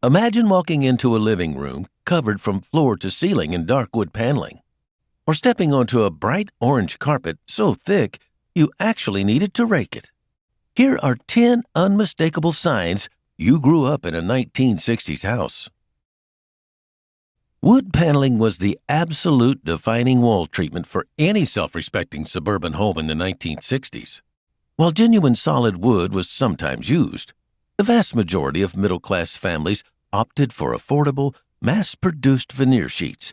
Imagine walking into a living room covered from floor to ceiling in dark wood paneling, or stepping onto a bright orange carpet so thick you actually needed to rake it. Here are 10 unmistakable signs you grew up in a 1960s house. Wood paneling was the absolute defining wall treatment for any self-respecting suburban home in the 1960s. While genuine solid wood was sometimes used, the vast majority of middle-class families opted for affordable, mass-produced veneer sheets.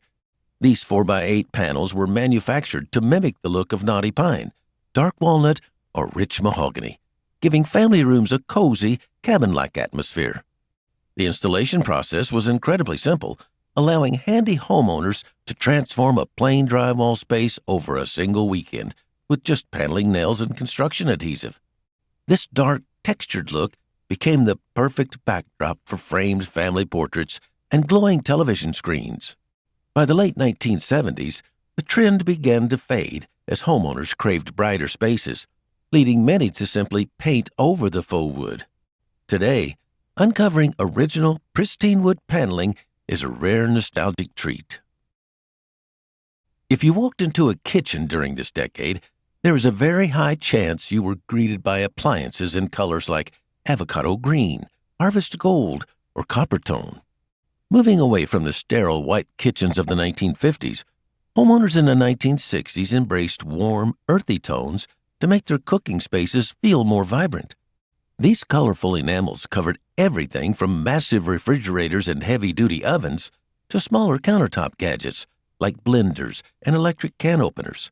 These 4x8 panels were manufactured to mimic the look of knotty pine, dark walnut, or rich mahogany, giving family rooms a cozy, cabin-like atmosphere. The installation process was incredibly simple, allowing handy homeowners to transform a plain drywall space over a single weekend with just paneling nails and construction adhesive. This dark, textured look became the perfect backdrop for framed family portraits and glowing television screens. By the late 1970s, the trend began to fade as homeowners craved brighter spaces, leading many to simply paint over the faux wood. Today, uncovering original, pristine wood paneling is a rare nostalgic treat. If you walked into a kitchen during this decade, there is a very high chance you were greeted by appliances in colors like avocado green, harvest gold, or copper tone. Moving away from the sterile white kitchens of the 1950s, homeowners in the 1960s embraced warm, earthy tones to make their cooking spaces feel more vibrant. These colorful enamels covered everything from massive refrigerators and heavy-duty ovens to smaller countertop gadgets like blenders and electric can openers.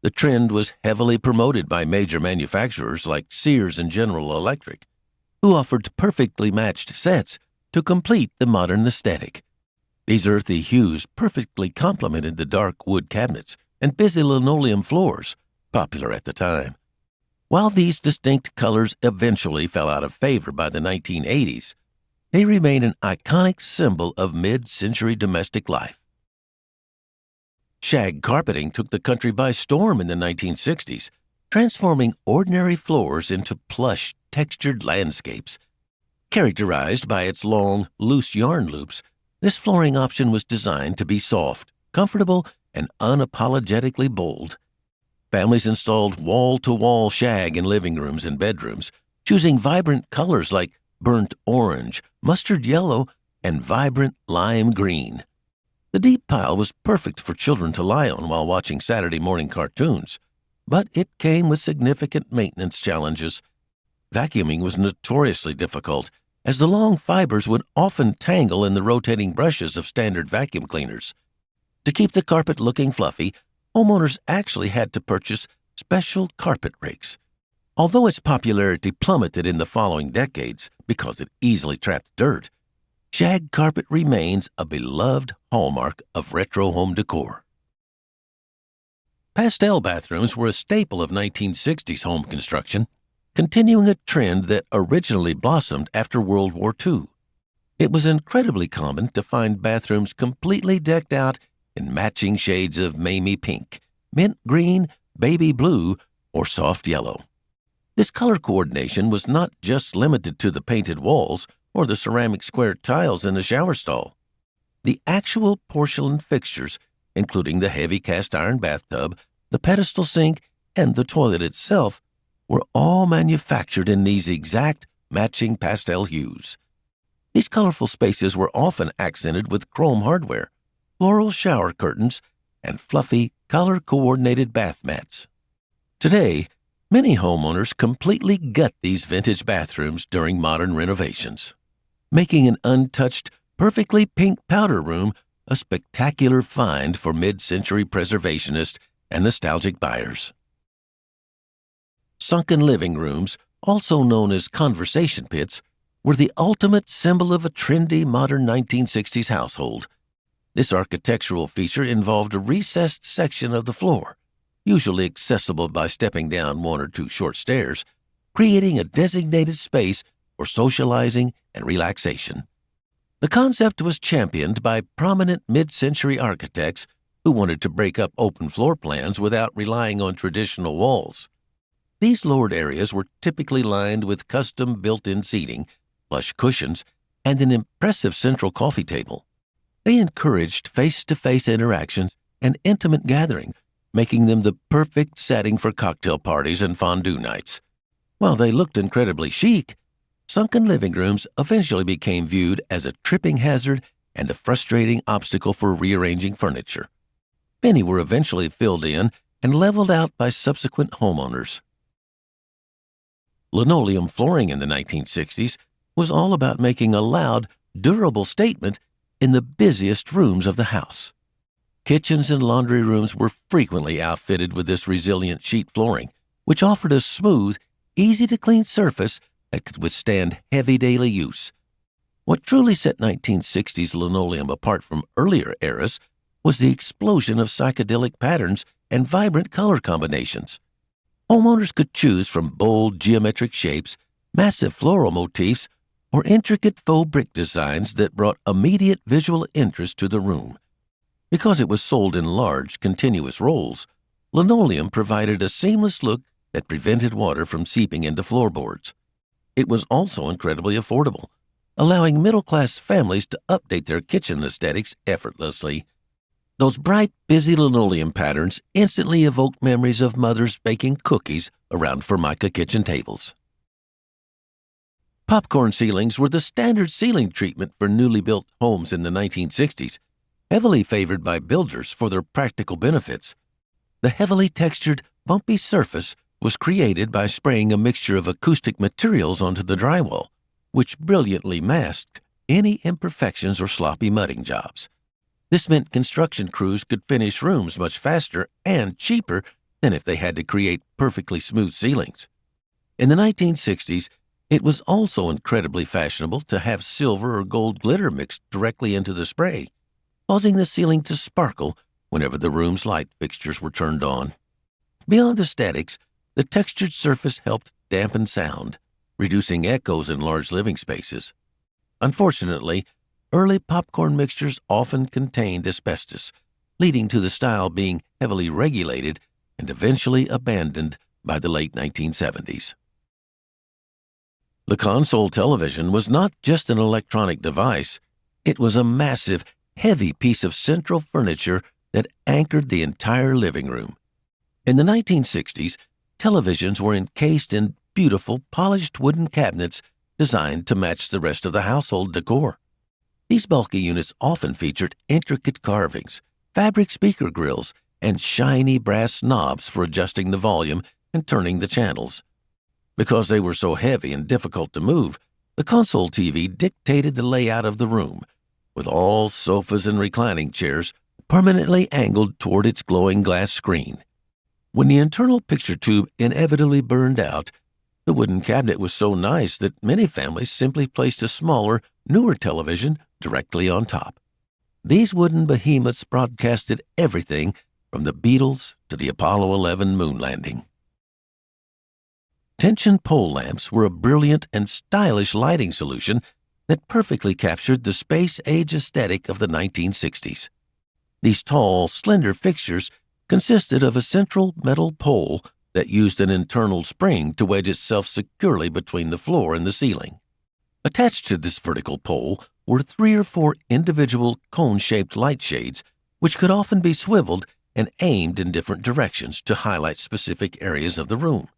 The trend was heavily promoted by major manufacturers like Sears and General Electric, who offered perfectly matched sets to complete the modern aesthetic. These earthy hues perfectly complemented the dark wood cabinets and busy linoleum floors, popular at the time. While these distinct colors eventually fell out of favor by the 1980s, they remain an iconic symbol of mid-century domestic life. Shag carpeting took the country by storm in the 1960s, transforming ordinary floors into plush, textured landscapes. Characterized by its long, loose yarn loops, this flooring option was designed to be soft, comfortable, and unapologetically bold. Families installed wall-to-wall shag in living rooms and bedrooms, choosing vibrant colors like burnt orange, mustard yellow, and vibrant lime green. The deep pile was perfect for children to lie on while watching Saturday morning cartoons, but it came with significant maintenance challenges. Vacuuming was notoriously difficult, as the long fibers would often tangle in the rotating brushes of standard vacuum cleaners. To keep the carpet looking fluffy, homeowners actually had to purchase special carpet rakes. Although its popularity plummeted in the following decades because it easily trapped dirt, shag carpet remains a beloved hallmark of retro home decor. Pastel bathrooms were a staple of 1960s home construction, continuing a trend that originally blossomed after World War II. It was incredibly common to find bathrooms completely decked out in matching shades of mamey pink, mint green, baby blue, or soft yellow. This color coordination was not just limited to the painted walls or the ceramic square tiles in the shower stall. The actual porcelain fixtures, including the heavy cast-iron bathtub, the pedestal sink, and the toilet itself, were all manufactured in these exact matching pastel hues. These colorful spaces were often accented with chrome hardware, floral shower curtains, and fluffy, color-coordinated bath mats. Today, many homeowners completely gut these vintage bathrooms during modern renovations, making an untouched, perfectly pink powder room a spectacular find for mid-century preservationists and nostalgic buyers. Sunken living rooms, also known as conversation pits, were the ultimate symbol of a trendy modern 1960s household. This architectural feature involved a recessed section of the floor, usually accessible by stepping down one or two short stairs, creating a designated space for socializing and relaxation. The concept was championed by prominent mid-century architects who wanted to break up open floor plans without relying on traditional walls. These lowered areas were typically lined with custom built-in seating, plush cushions, and an impressive central coffee table. They encouraged face-to-face interactions and intimate gathering, making them the perfect setting for cocktail parties and fondue nights. While they looked incredibly chic, sunken living rooms eventually became viewed as a tripping hazard and a frustrating obstacle for rearranging furniture. Many were eventually filled in and leveled out by subsequent homeowners. Linoleum flooring in the 1960s was all about making a loud, durable statement in the busiest rooms of the house. Kitchens and laundry rooms were frequently outfitted with this resilient sheet flooring, which offered a smooth, easy-to-clean surface that could withstand heavy daily use. What truly set 1960s linoleum apart from earlier eras was the explosion of psychedelic patterns and vibrant color combinations. Homeowners could choose from bold geometric shapes, massive floral motifs, or intricate faux brick designs that brought immediate visual interest to the room. Because it was sold in large, continuous rolls, linoleum provided a seamless look that prevented water from seeping into floorboards. It was also incredibly affordable, allowing middle-class families to update their kitchen aesthetics effortlessly. Those bright, busy linoleum patterns instantly evoked memories of mothers baking cookies around Formica kitchen tables. Popcorn ceilings were the standard ceiling treatment for newly built homes in the 1960s, heavily favored by builders for their practical benefits. The heavily textured, bumpy surface was created by spraying a mixture of acoustic materials onto the drywall, which brilliantly masked any imperfections or sloppy mudding jobs. This meant construction crews could finish rooms much faster and cheaper than if they had to create perfectly smooth ceilings. In the 1960s, it was also incredibly fashionable to have silver or gold glitter mixed directly into the spray, causing the ceiling to sparkle whenever the room's light fixtures were turned on. Beyond aesthetics, the textured surface helped dampen sound, reducing echoes in large living spaces. Unfortunately, early popcorn mixtures often contained asbestos, leading to the style being heavily regulated and eventually abandoned by the late 1970s. The console television was not just an electronic device, it was a massive, heavy piece of central furniture that anchored the entire living room. In the 1960s, televisions were encased in beautiful, polished wooden cabinets designed to match the rest of the household decor. These bulky units often featured intricate carvings, fabric speaker grills, and shiny brass knobs for adjusting the volume and turning the channels. Because they were so heavy and difficult to move, the console TV dictated the layout of the room, with all sofas and reclining chairs permanently angled toward its glowing glass screen. When the internal picture tube inevitably burned out, the wooden cabinet was so nice that many families simply placed a smaller, newer television directly on top. These wooden behemoths broadcasted everything from the Beatles to the Apollo 11 moon landing. Tension pole lamps were a brilliant and stylish lighting solution that perfectly captured the space-age aesthetic of the 1960s. These tall, slender fixtures consisted of a central metal pole that used an internal spring to wedge itself securely between the floor and the ceiling. Attached to this vertical pole were 3 or 4 individual cone-shaped light shades, which could often be swiveled and aimed in different directions to highlight specific areas of the room.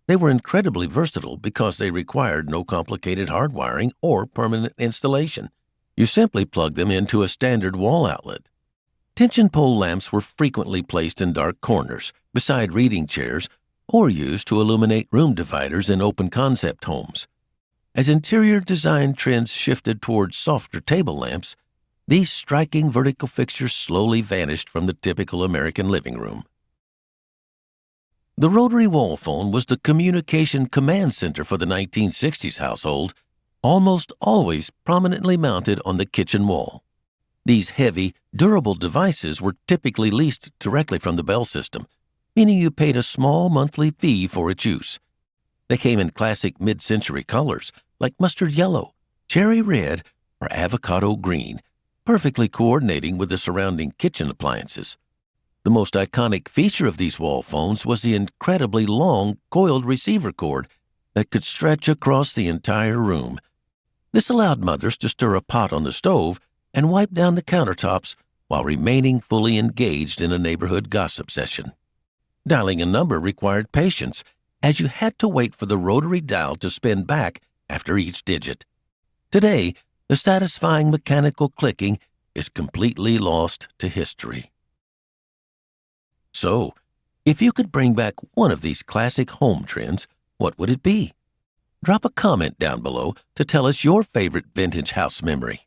They were incredibly versatile because they required no complicated hardwiring or permanent installation. You simply plugged them into a standard wall outlet. Tension pole lamps were frequently placed in dark corners, beside reading chairs, or used to illuminate room dividers in open-concept homes. As interior design trends shifted towards softer table lamps, these striking vertical fixtures slowly vanished from the typical American living room. The rotary wall phone was the communication command center for the 1960s household, almost always prominently mounted on the kitchen wall. These heavy, durable devices were typically leased directly from the Bell system, meaning you paid a small monthly fee for its use. They came in classic mid-century colors like mustard yellow, cherry red, or avocado green, perfectly coordinating with the surrounding kitchen appliances. The most iconic feature of these wall phones was the incredibly long, coiled receiver cord that could stretch across the entire room. This allowed mothers to stir a pot on the stove and wipe down the countertops while remaining fully engaged in a neighborhood gossip session. Dialing a number required patience, as you had to wait for the rotary dial to spin back after each digit. Today, the satisfying mechanical clicking is completely lost to history. So, if you could bring back one of these classic home trends, what would it be? Drop a comment down below to tell us your favorite vintage house memory.